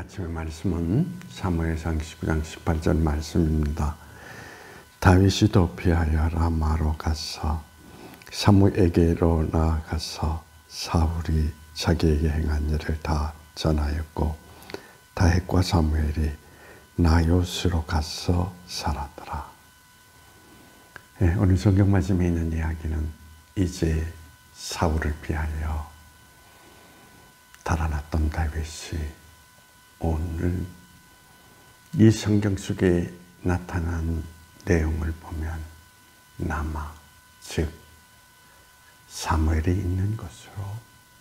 아침의 말씀은 사무엘상 19장 18절 말씀입니다. 다윗이 도피하여 라마로 가서 사무엘에게로 나아가서 사울이 자기에게 행한 일을 다 전하였고 다윗과 사무엘이 나요스로 가서 살았더라. 오늘 성경 말씀에 있는 이야기는 이제 사울을 피하여 달아났던 다윗이 오늘 이 성경 속에 나타난 내용을 보면 라마, 즉 사무엘이 있는 곳으로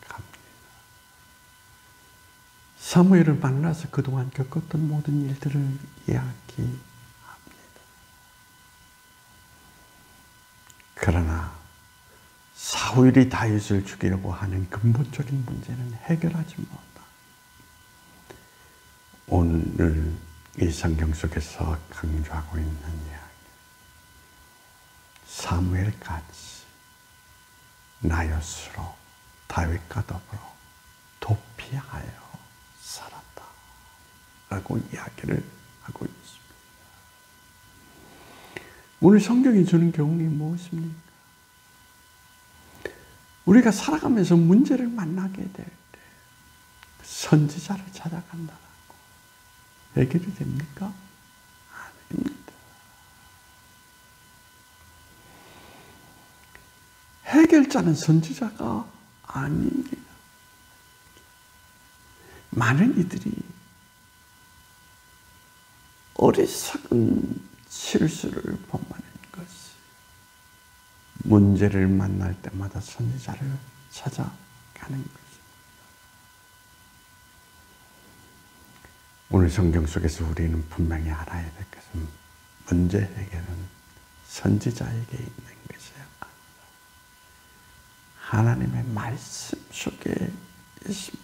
갑니다. 사무엘을 만나서 그동안 겪었던 모든 일들을 이야기합니다. 그러나 사울이 다윗을 죽이려고 하는 근본적인 문제는 해결하지 못한다. 오늘 이 성경 속에서 강조하고 있는 이야기. 사무엘같이 나요스로 다윗과 더불어 도피하여 살았다. 라고 이야기를 하고 있습니다. 오늘 성경이 주는 교훈이 무엇입니까? 우리가 살아가면서 문제를 만나게 될 때 선지자를 찾아간다고 해결이 됩니까? 아닙니다. 해결자는 선지자가 아닙니다. 많은 이들이 어리석은 실수를 범하는 것이 문제를 만날 때마다 선지자를 찾아가는 것입니다. 오늘 성경 속에서 우리는 분명히 알아야 될 것은 문제 해결은 선지자에게 있는 것이야. 하나님의 말씀 속에 있습니다.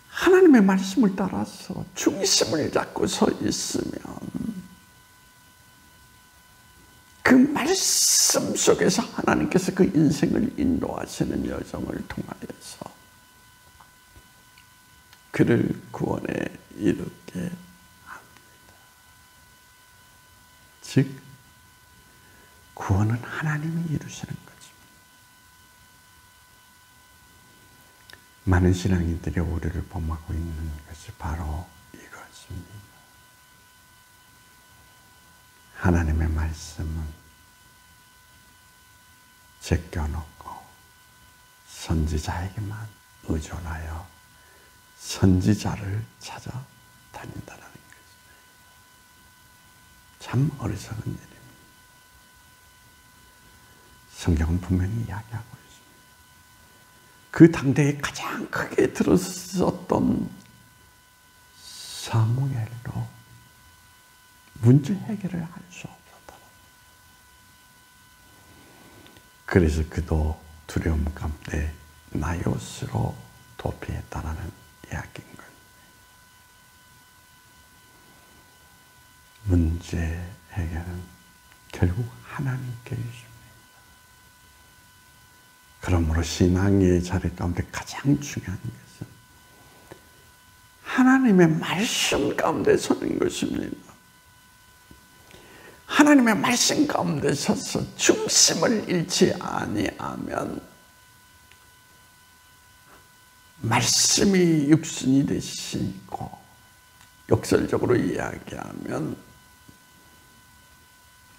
하나님의 말씀을 따라서 중심을 잡고 서 있으면 그 말씀 속에서 하나님께서 그 인생을 인도하시는 여정을 통하여서 그를 구원에 이르게 합니다. 즉 구원은 하나님이 이루시는 것입니다. 많은 신앙인들이 오류를 범하고 있는 것이 바로 이것입니다. 하나님의 말씀은 제껴놓고 선지자에게만 의존하여 선지자를 찾아다닌다는 것입니다. 참 어리석은 일입니다. 성경은 분명히 이야기하고 있습니다. 그 당대에 가장 크게 들었었던 사무엘로 문제 해결을 할 수 없었다. 그래서 그도 두려움 가운데 나요스로 도피했다라는 이야기인 거예요. 문제 해결은 결국 하나님께 있습니다. 그러므로 신앙의 자리 가운데 가장 중요한 것은 하나님의 말씀 가운데 서는 것입니다. 하나님의 말씀 가운데 서서 중심을 잃지 아니하면 말씀이 육신이 되시고 역설적으로 이야기하면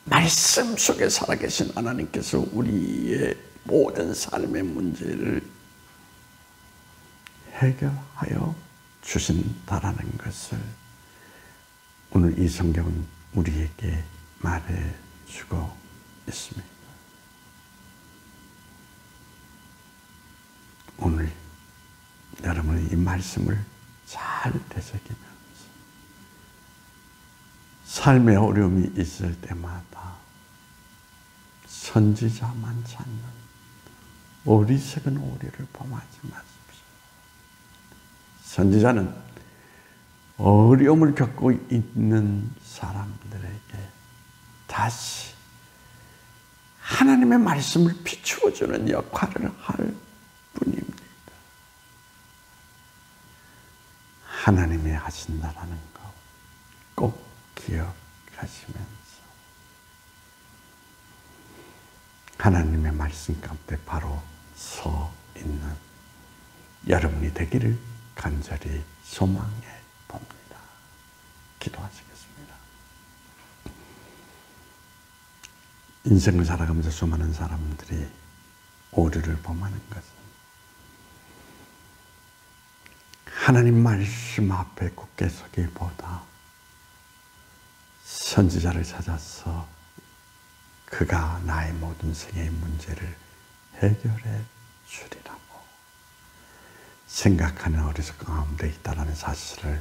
말씀 속에 살아계신 하나님께서 우리의 모든 삶의 문제를 해결하여 주신다라는 것을 오늘 이 성경은 우리에게 말해주고 있습니다. 오늘 여러분은 이 말씀을 잘 되새기면서 삶의 어려움이 있을 때마다 선지자만 찾는 어리석은 오류를 범하지 마십시오. 선지자는 어려움을 겪고 있는 사람들에게 다시 하나님의 말씀을 비추어주는 역할을 할 뿐입니다. 하나님이 하신다라는 거 꼭 기억하시면서 하나님의 말씀 가운데 바로 서 있는 여러분이 되기를 간절히 소망해 봅니다. 기도하시겠습니다. 인생을 살아가면서 수많은 사람들이 오류를 범하는 것은 하나님 말씀 앞에 굳게 서기보다 선지자를 찾아서 그가 나의 모든 생애의 문제를 해결해 주리라고 생각하는 어리석음 가운데 있다는 사실을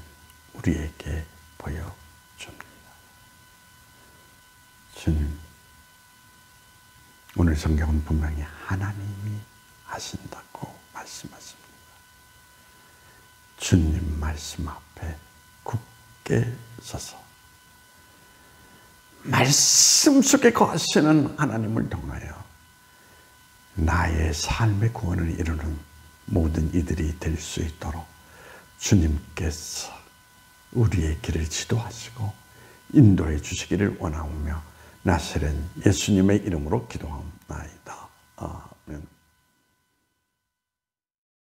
우리에게 보여줍니다. 주님, 오늘 성경은 분명히 하나님이 하신다고 말씀하십니다. 주님 말씀 앞에 굳게 서서 말씀 속에 거하시는 하나님을 통하여 나의 삶의 구원을 이루는 모든 이들이 될 수 있도록 주님께서 우리의 길을 지도하시고 인도해 주시기를 원하오며 나사렛 예수님의 이름으로 기도합니다. 아멘.